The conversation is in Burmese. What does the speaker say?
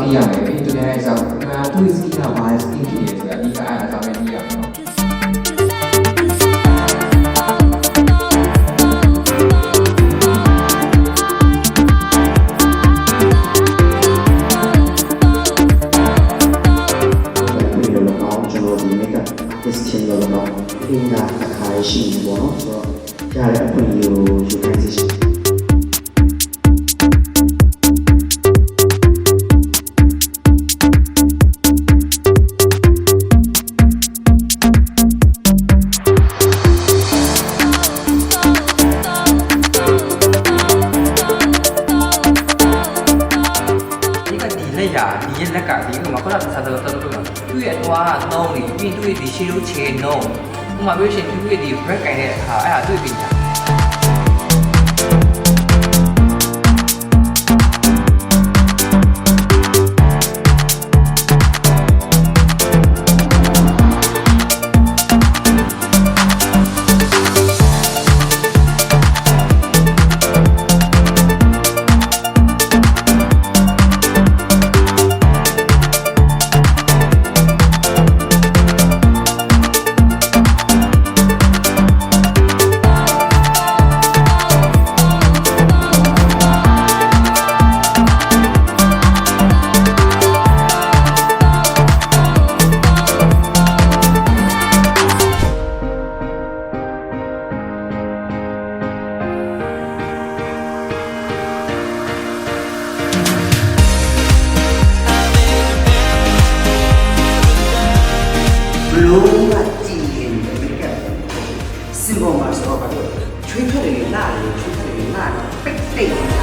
သိရမယ်သူများရဲ့အကြောင်းသူ့ skin ကဘာ skin ဖြစ်နေဆိုတာဒီကအဲ့ဒါပဲသိရမယ်နော်ချင်းလို့တော့အင်းကအခါရှိနေပေါ့နော်ဆိုတော့ရတဲ့အခွင့်အရေးကိုယူခိုင်းစေချင်လက်ရဒီရဲ့လက်ကဒီကမှာခလာစားတော့တော်တော်တော်သူ့ရဲ့အသွားနှုံးနေပြီးသူ့ရဲ့ဒီရှေးလို့ချေနှုံးဥမာပြောရှင်သူ့ရဲ့ဒီ break ကိုင်တဲ့အခါအဲ့ဒါတွေ့ပြီလားလုံးဝကြည်ရင်လည်းကစင်ပေါ်မှာဆိုတော့ချွေးထွက်တယ်လာတယ်ချွေးထွက်တယ်လာပိတ်တိတ်